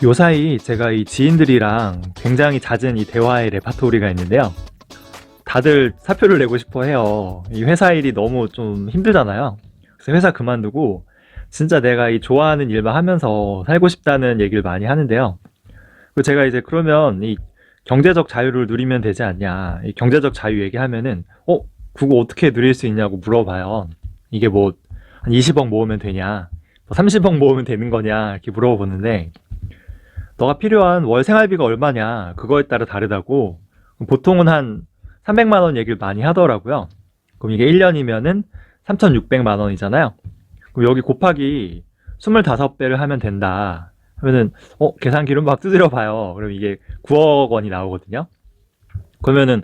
요사이 제가 이 지인들이랑 굉장히 잦은 이 대화의 레파토리가 있는데요. 다들 사표를 내고 싶어 해요. 이 회사 일이 너무 좀 힘들잖아요. 그래서 회사 그만두고 진짜 내가 이 좋아하는 일만 하면서 살고 싶다는 얘기를 많이 하는데요. 그 제가 이제 그러면 이 경제적 자유를 누리면 되지 않냐. 이 경제적 자유 얘기하면은 그거 어떻게 누릴 수 있냐고 물어봐요. 이게 뭐 한 20억 모으면 되냐, 뭐 30억 모으면 되는 거냐 이렇게 물어보는데, 너가 필요한 월 생활비가 얼마냐 그거에 따라 다르다고. 보통은 한 300만 원 얘기를 많이 하더라고요. 그럼 이게 1년이면은 3,600만 원이잖아요. 그럼 여기 곱하기 25배를 하면 된다 하면은 계산기를 막 두드려 봐요. 그럼 이게 9억 원이 나오거든요. 그러면은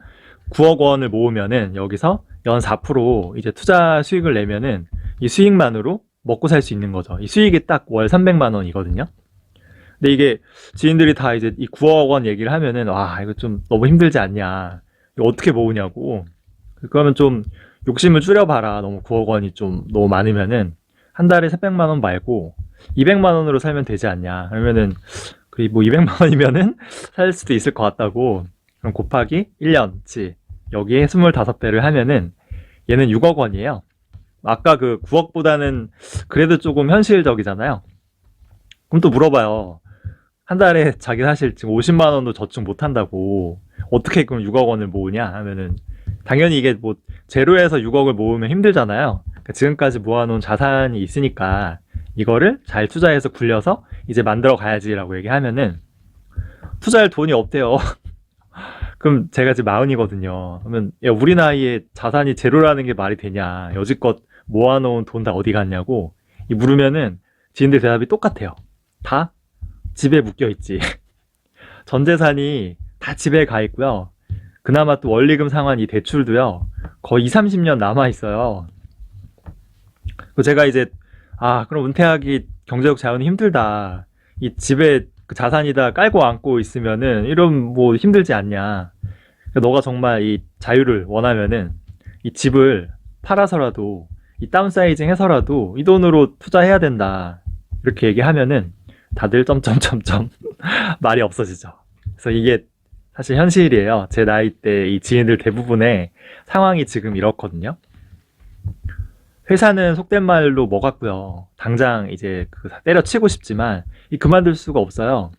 9억 원을 모으면은 여기서 연 4% 이제 투자 수익을 내면은 이 수익만으로 먹고 살 수 있는 거죠. 이 수익이 딱 월 300만 원이거든요. 근데 이게 지인들이 다 이제 이 9억 원 얘기를 하면은, 와, 이거 좀 너무 힘들지 않냐, 이거 어떻게 모으냐고. 그러면 좀 욕심을 줄여봐라. 너무 9억 원이 좀 너무 많으면은 한 달에 300만 원 말고 200만 원으로 살면 되지 않냐. 그러면은 뭐 200만 원이면은 살 수도 있을 것 같다고. 그럼 곱하기 1년치 여기에 25배를 하면은 얘는 6억 원이에요. 아까 그 9억보다는 그래도 조금 현실적이잖아요. 그럼 또 물어봐요. 한 달에 자기 사실 지금 50만 원도 저축 못 한다고 어떻게 그럼 6억 원을 모으냐 하면은, 당연히 이게 뭐 제로에서 6억을 모으면 힘들잖아요. 그러니까 지금까지 모아놓은 자산이 있으니까 이거를 잘 투자해서 굴려서 이제 만들어 가야지라고 얘기하면은, 투자할 돈이 없대요. 그럼 제가 지금 40이거든요. 그러면 야, 우리 나이에 자산이 제로라는 게 말이 되냐, 여지껏 모아놓은 돈 다 어디 갔냐고 물으면은 지인들 대답이 똑같아요. 다 집에 묶여 있지. 전 재산이 다 집에 가 있고요. 그나마 또 원리금 상환 이 대출도요, 거의 20, 30년 남아 있어요. 제가 이제 그럼 은퇴하기 경제적 자유는 힘들다. 이 집에 그 자산이 다 깔고 앉고 있으면은 이런 뭐 힘들지 않냐. 그러니까 너가 정말 이 자유를 원하면은 이 집을 팔아서라도 이 다운사이징 해서라도 이 돈으로 투자해야 된다. 이렇게 얘기하면은 다들 점점점점 말이 없어지죠. 그래서 이게 사실 현실이에요. 제 나이 때 이 지인들 대부분의 상황이 지금 이렇거든요. 회사는 속된 말로 먹었고요. 당장 이제 때려치고 싶지만 그만둘 수가 없어요.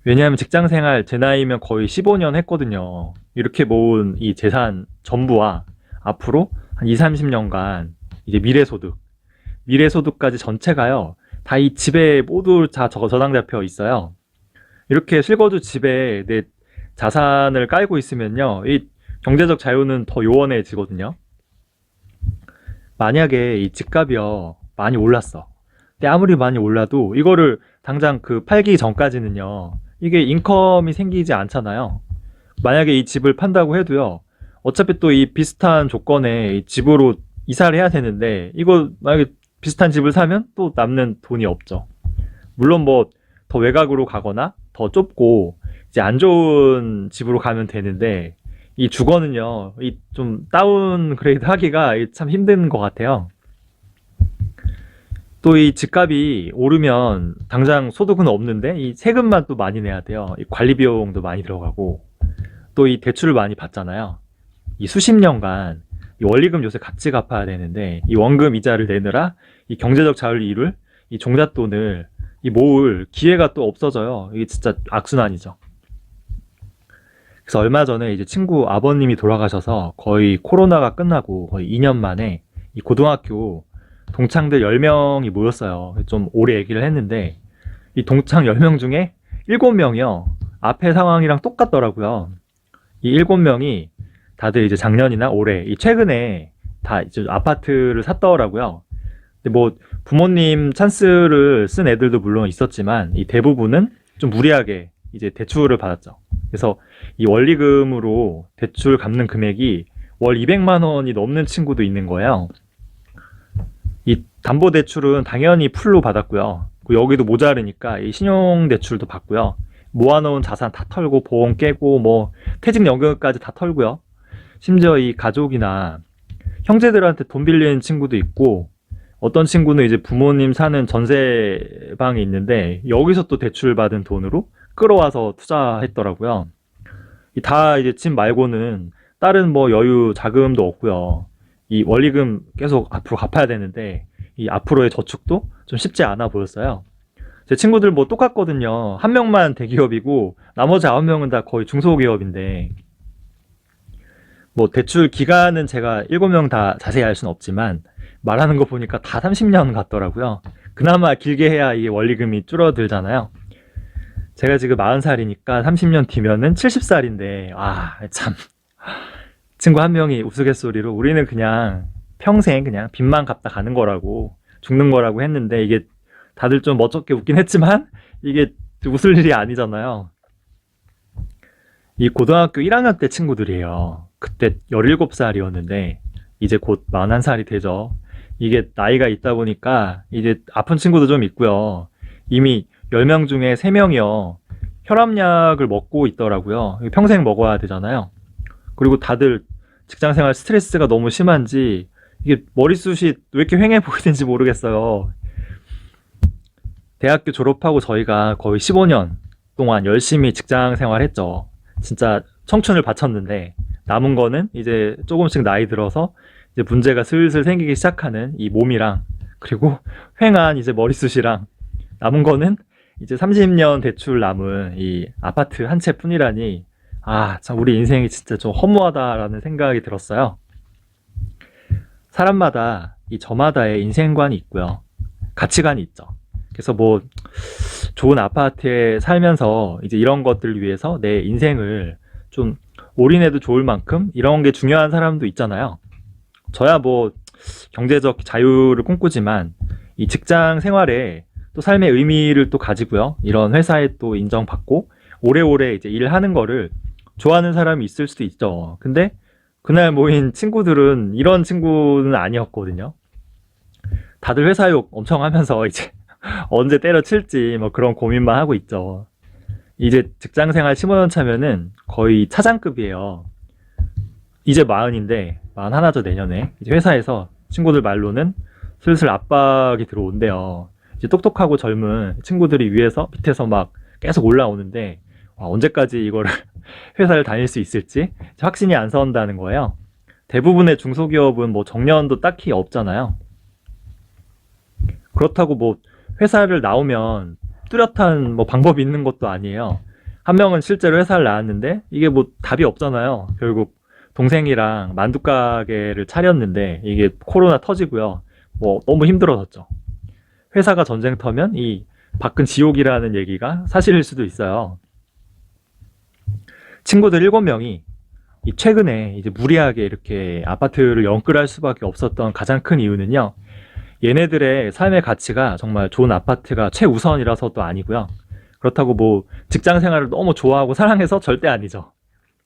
왜냐하면 직장 생활 제 나이면 거의 15년 했거든요. 이렇게 모은 이 재산 전부와 앞으로 한 2, 30년간 이제 미래소득까지 전체가요, 다 이 집에 모두 다 저장 잡혀 있어요. 이렇게 실거주 집에 내 자산을 깔고 있으면요, 이 경제적 자유는 더 요원해지거든요. 만약에 이 집값이요 많이 올랐어. 근데 아무리 많이 올라도 이거를 당장 팔기 전까지는요, 이게 인컴이 생기지 않잖아요. 만약에 이 집을 판다고 해도요, 어차피 또 이 비슷한 조건의 이 집으로 이사를 해야 되는데, 이거 만약에 비슷한 집을 사면 또 남는 돈이 없죠. 물론 뭐 더 외곽으로 가거나 더 좁고 이제 안 좋은 집으로 가면 되는데, 이 주거는요, 이 좀 다운그레이드 하기가 참 힘든 것 같아요. 또 이 집값이 오르면 당장 소득은 없는데 이 세금만 또 많이 내야 돼요. 이 관리 비용도 많이 들어가고, 또 이 대출을 많이 받잖아요. 이 수십 년간 이 원리금 요새 같이 갚아야 되는데, 이 원금 이자를 내느라 이 경제적 자유를 이룰 이 종잣돈을 모을 기회가 또 없어져요. 이게 진짜 악순환이죠. 그래서 얼마 전에 이제 친구 아버님이 돌아가셔서 거의 코로나가 끝나고 거의 2년 만에 이 고등학교 동창들 10명이 모였어요. 좀 오래 얘기를 했는데, 이 동창 10명 중에 7명이요 앞에 상황이랑 똑같더라고요. 이 7명이 다들 이제 작년이나 올해 최근에 다 이제 아파트를 샀더라고요. 근데 뭐 부모님 찬스를 쓴 애들도 물론 있었지만 이 대부분은 좀 무리하게 이제 대출을 받았죠. 그래서 이 원리금으로 대출 갚는 금액이 월 200만 원이 넘는 친구도 있는 거예요. 이 담보대출은 당연히 풀로 받았고요. 여기도 모자르니까 이 신용대출도 받고요. 모아놓은 자산 다 털고 보험 깨고 뭐 퇴직연금까지 다 털고요. 심지어 이 가족이나 형제들한테 돈 빌리는 친구도 있고, 어떤 친구는 이제 부모님 사는 전세방이 있는데 여기서 또 대출 받은 돈으로 끌어와서 투자했더라고요. 다 이제 집 말고는 다른 뭐 여유 자금도 없고요. 이 원리금 계속 앞으로 갚아야 되는데 이 앞으로의 저축도 좀 쉽지 않아 보였어요. 제 친구들 뭐 똑같거든요. 한 명만 대기업이고 나머지 9명은 다 거의 중소기업인데 뭐 대출 기간은 제가 7명 다 자세히 알 수는 없지만 말하는 거 보니까 다 30년 같더라고요. 그나마 길게 해야 이게 원리금이 줄어들잖아요. 제가 지금 40살이니까 30년 뒤면은 70살인데 참 친구 한 명이 우스갯소리로 우리는 그냥 평생 그냥 빚만 갚다 가는 거라고 죽는 거라고 했는데 이게 다들 좀 멋쩍게 웃긴 했지만 이게 웃을 일이 아니잖아요. 이 고등학교 1학년 때 친구들이에요. 그때 17살이었는데 이제 곧 41살이 되죠. 이게 나이가 있다 보니까 이제 아픈 친구도 좀 있고요. 이미 10명 중에 3명이요. 혈압약을 먹고 있더라고요. 평생 먹어야 되잖아요. 그리고 다들 직장생활 스트레스가 너무 심한지 이게 머리숱이 왜 이렇게 휑해 보이는지 모르겠어요. 대학교 졸업하고 저희가 거의 15년 동안 열심히 직장 생활했죠. 진짜 청춘을 바쳤는데 남은 거는 이제 조금씩 나이 들어서 이제 문제가 슬슬 생기기 시작하는 이 몸이랑 그리고 휑한 이제 머리숱이랑 남은 거는 이제 30년 대출 남은 이 아파트 한 채 뿐이라니 참 우리 인생이 진짜 좀 허무하다라는 생각이 들었어요. 사람마다 저마다의 인생관이 있고요. 가치관이 있죠. 그래서 뭐 좋은 아파트에 살면서 이제 이런 것들을 위해서 내 인생을 좀 올인해도 좋을 만큼 이런 게 중요한 사람도 있잖아요. 저야 뭐 경제적 자유를 꿈꾸지만 이 직장 생활에 또 삶의 의미를 또 가지고요. 이런 회사에 또 인정받고 오래오래 이제 일하는 거를 좋아하는 사람이 있을 수도 있죠. 근데 그날 모인 친구들은 이런 친구는 아니었거든요. 다들 회사 욕 엄청 하면서 이제 언제 때려칠지 뭐 그런 고민만 하고 있죠. 이제 직장 생활 15년 차면은 거의 차장급이에요. 이제 40인데 41죠 내년에. 이제 회사에서 친구들 말로는 슬슬 압박이 들어온대요. 이제 똑똑하고 젊은 친구들이 위에서 밑에서 막 계속 올라오는데 언제까지 이거를 회사를 다닐 수 있을지 확신이 안 선다는 거예요. 대부분의 중소기업은 뭐 정년도 딱히 없잖아요. 그렇다고 뭐 회사를 나오면 뚜렷한 뭐 방법이 있는 것도 아니에요. 한 명은 실제로 회사를 나왔는데 이게 뭐 답이 없잖아요. 결국 동생이랑 만두가게를 차렸는데 이게 코로나 터지고요. 뭐 너무 힘들어졌죠. 회사가 전쟁터면 이 밖은 지옥이라는 얘기가 사실일 수도 있어요. 친구들 7명이 최근에 이제 무리하게 이렇게 아파트를 연끌할 수밖에 없었던 가장 큰 이유는요. 얘네들의 삶의 가치가 정말 좋은 아파트가 최우선이라서도 아니고요. 그렇다고 뭐 직장 생활을 너무 좋아하고 사랑해서 절대 아니죠.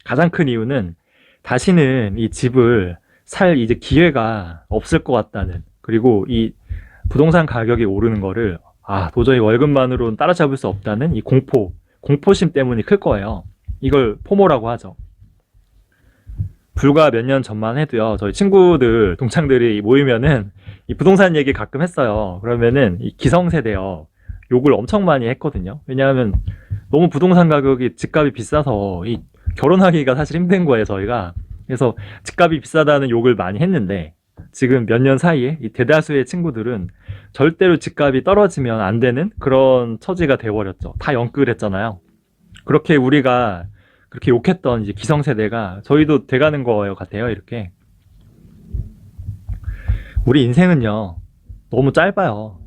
가장 큰 이유는 다시는 이 집을 살 이제 기회가 없을 것 같다는, 그리고 이 부동산 가격이 오르는 거를 도저히 월급만으로는 따라잡을 수 없다는 이 공포심 때문이 클 거예요. 이걸 포모라고 하죠. 불과 몇 년 전만 해도요, 저희 친구들, 동창들이 모이면은 이 부동산 얘기 가끔 했어요. 그러면은 이 기성세대요, 욕을 엄청 많이 했거든요. 왜냐하면 너무 부동산 가격이 집값이 비싸서 이 결혼하기가 사실 힘든 거예요, 저희가. 그래서 집값이 비싸다는 욕을 많이 했는데 지금 몇 년 사이에 이 대다수의 친구들은 절대로 집값이 떨어지면 안 되는 그런 처지가 돼버렸죠. 다 연끌했잖아요. 그렇게 우리가 그렇게 욕했던 이제 기성세대가 저희도 돼가는 거예요, 같아요, 이렇게. 우리 인생은요, 너무 짧아요.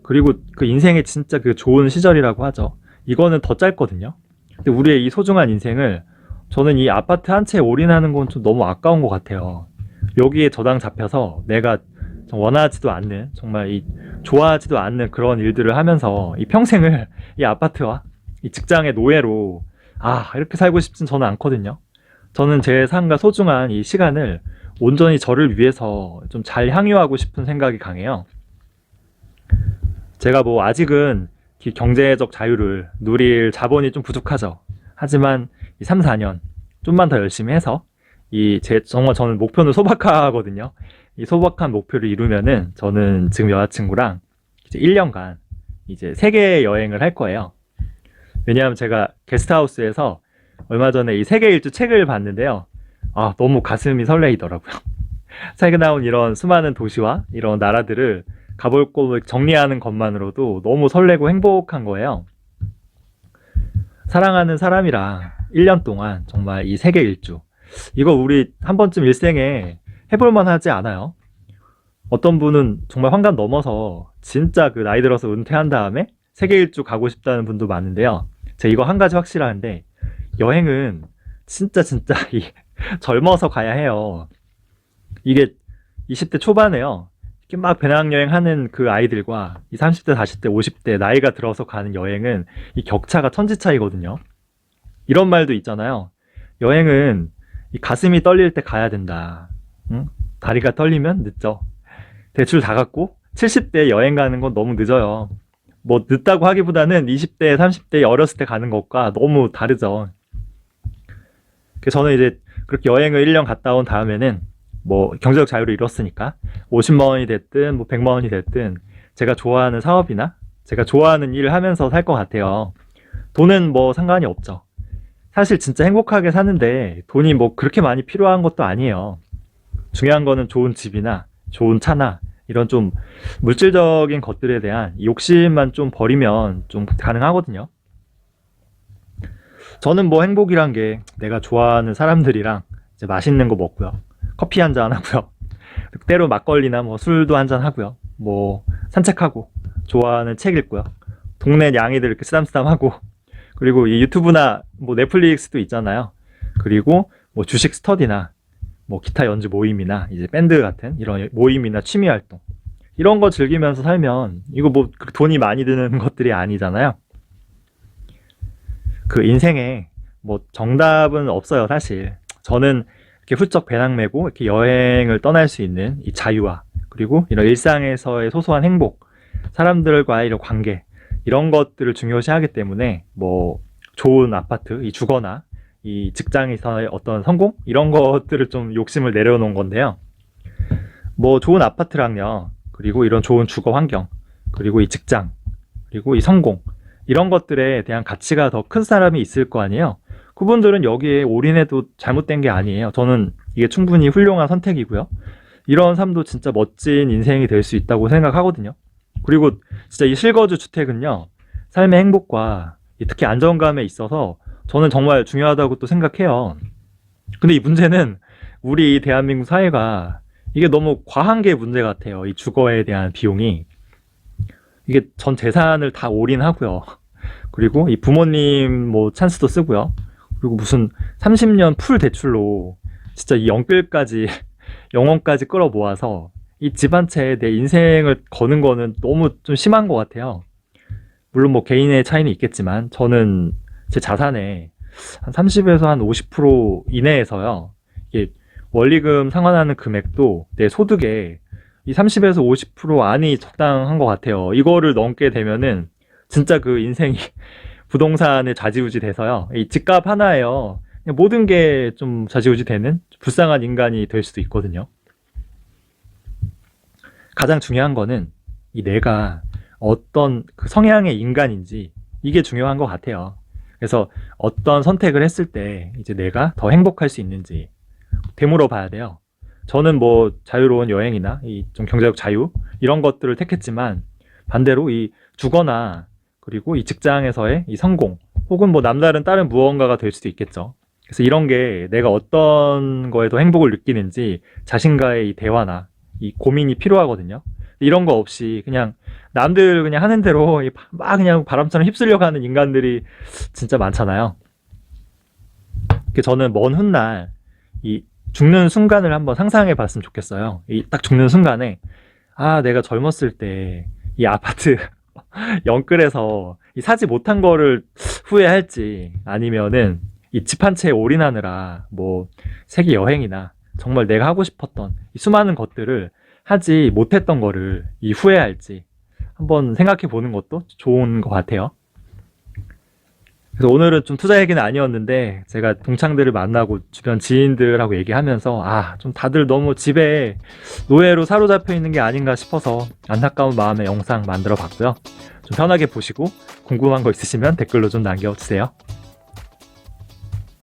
그리고 그 인생의 진짜 그 좋은 시절이라고 하죠. 이거는 더 짧거든요. 근데 우리의 이 소중한 인생을 저는 이 아파트 한 채에 올인하는 건 좀 너무 아까운 것 같아요. 여기에 저당 잡혀서 내가 원하지도 않는, 정말 이 좋아하지도 않는 그런 일들을 하면서 이 평생을 이 아파트와 이 직장의 노예로 이렇게 살고 싶진 저는 않거든요. 저는 제 삶과 소중한 이 시간을 온전히 저를 위해서 좀 잘 향유하고 싶은 생각이 강해요. 제가 뭐 아직은 경제적 자유를 누릴 자본이 좀 부족하죠. 하지만 이 3, 4년 좀만 더 열심히 해서 정말 저는 목표는 소박하거든요. 이 소박한 목표를 이루면은 저는 지금 여자친구랑 이제 1년간 이제 세계 여행을 할 거예요. 왜냐하면 제가 게스트하우스에서 얼마 전에 이 세계 일주 책을 봤는데요. 아, 너무 가슴이 설레이더라고요. 책에 나온 이런 수많은 도시와 이런 나라들을 가볼 곳을 정리하는 것만으로도 너무 설레고 행복한 거예요. 사랑하는 사람이랑 1년 동안 정말 이 세계 일주. 이거 우리 한 번쯤 일생에 해볼 만하지 않아요? 어떤 분은 정말 환갑 넘어서 진짜 그 나이 들어서 은퇴한 다음에 세계 일주 가고 싶다는 분도 많은데요. 제가 이거 한 가지 확실한데 여행은 진짜 이 젊어서 가야 해요. 이게 20대 초반에요. 이렇게 막 배낭여행 하는 그 아이들과 이 30대, 40대, 50대 나이가 들어서 가는 여행은 이 격차가 천지 차이거든요. 이런 말도 있잖아요. 여행은 이 가슴이 떨릴 때 가야 된다. 응? 다리가 떨리면 늦죠. 대출 다 갚고 70대 여행 가는 건 너무 늦어요. 뭐 늦다고 하기보다는 20대, 30대 어렸을 때 가는 것과 너무 다르죠. 그래서 저는 이제 그렇게 여행을 1년 갔다 온 다음에는 뭐 경제적 자유를 이뤘으니까 50만 원이 됐든 뭐 100만 원이 됐든 제가 좋아하는 사업이나 제가 좋아하는 일을 하면서 살 것 같아요. 돈은 뭐 상관이 없죠. 사실 진짜 행복하게 사는데 돈이 뭐 그렇게 많이 필요한 것도 아니에요. 중요한 거는 좋은 집이나 좋은 차나 이런 좀 물질적인 것들에 대한 욕심만 좀 버리면 좀 가능하거든요. 저는 뭐 행복이란 게 내가 좋아하는 사람들이랑 이제 맛있는 거 먹고요. 커피 한 잔 하고요. 때로 막걸리나 뭐 술도 한 잔 하고요. 뭐 산책하고 좋아하는 책 읽고요. 동네 양이들 이렇게 쓰담쓰담 하고 그리고 이 유튜브나 뭐 넷플릭스도 있잖아요. 그리고 뭐 주식 스터디나 뭐 기타 연주 모임이나 이제 밴드 같은 이런 모임이나 취미 활동 이런 거 즐기면서 살면 이거 뭐 돈이 많이 드는 것들이 아니잖아요. 그 인생에 뭐 정답은 없어요, 사실. 저는 이렇게 훌쩍 배낭 메고 이렇게 여행을 떠날 수 있는 이 자유와 그리고 이런 일상에서의 소소한 행복, 사람들과의 이런 관계 이런 것들을 중요시하기 때문에 뭐 좋은 아파트, 이 주거나 이 직장에서의 어떤 성공 이런 것들을 좀 욕심을 내려놓은 건데요. 뭐 좋은 아파트랑요, 그리고 이런 좋은 주거 환경, 그리고 이 직장, 그리고 이 성공 이런 것들에 대한 가치가 더 큰 사람이 있을 거 아니에요. 그분들은 여기에 올인해도 잘못된 게 아니에요. 저는 이게 충분히 훌륭한 선택이고요. 이런 삶도 진짜 멋진 인생이 될 수 있다고 생각하거든요. 그리고 진짜 이 실거주 주택은요, 삶의 행복과 특히 안정감에 있어서 저는 정말 중요하다고 또 생각해요. 근데 이 문제는 우리 대한민국 사회가 이게 너무 과한 게 문제 같아요. 이 주거에 대한 비용이. 이게 전 재산을 다 올인하고요. 그리고 이 부모님 뭐 찬스도 쓰고요. 그리고 무슨 30년 풀 대출로 진짜 이 영끌까지, 영혼까지 끌어 모아서 이 집 한 채에 내 인생을 거는 거는 너무 좀 심한 것 같아요. 물론 뭐 개인의 차이는 있겠지만 저는 제 자산의 한 30에서 한 50% 이내에서요. 이게 원리금 상환하는 금액도 내 소득의 이 30에서 50% 안이 적당한 것 같아요. 이거를 넘게 되면은 진짜 그 인생이 부동산에 좌지우지 돼서요. 이 집값 하나에요. 그냥 모든 게 좀 좌지우지 되는 불쌍한 인간이 될 수도 있거든요. 가장 중요한 거는 이 내가 어떤 그 성향의 인간인지 이게 중요한 것 같아요. 그래서 어떤 선택을 했을 때 이제 내가 더 행복할 수 있는지 되물어 봐야 돼요. 저는 뭐 자유로운 여행이나 이 좀 경제적 자유 이런 것들을 택했지만 반대로 이 주거나 그리고 이 직장에서의 이 성공 혹은 뭐 남다른 다른 무언가가 될 수도 있겠죠. 그래서 이런 게 내가 어떤 거에 더 행복을 느끼는지 자신과의 이 대화나 이 고민이 필요하거든요. 이런 거 없이 그냥 남들 그냥 하는 대로 막 그냥 바람처럼 휩쓸려 가는 인간들이 진짜 많잖아요. 저는 먼 훗날 이 죽는 순간을 한번 상상해 봤으면 좋겠어요. 이 딱 죽는 순간에 아, 내가 젊었을 때 이 아파트 영끌에서 이 사지 못한 거를 후회할지 아니면은 이 집 한 채에 올인하느라 뭐 세계 여행이나 정말 내가 하고 싶었던 이 수많은 것들을 하지 못했던 거를 이 후회할지 한번 생각해 보는 것도 좋은 것 같아요. 그래서 오늘은 좀 투자 얘기는 아니었는데 제가 동창들을 만나고 주변 지인들하고 얘기하면서 좀 다들 너무 집에 노예로 사로잡혀 있는 게 아닌가 싶어서 안타까운 마음에 영상 만들어 봤고요. 좀 편하게 보시고 궁금한 거 있으시면 댓글로 좀 남겨주세요.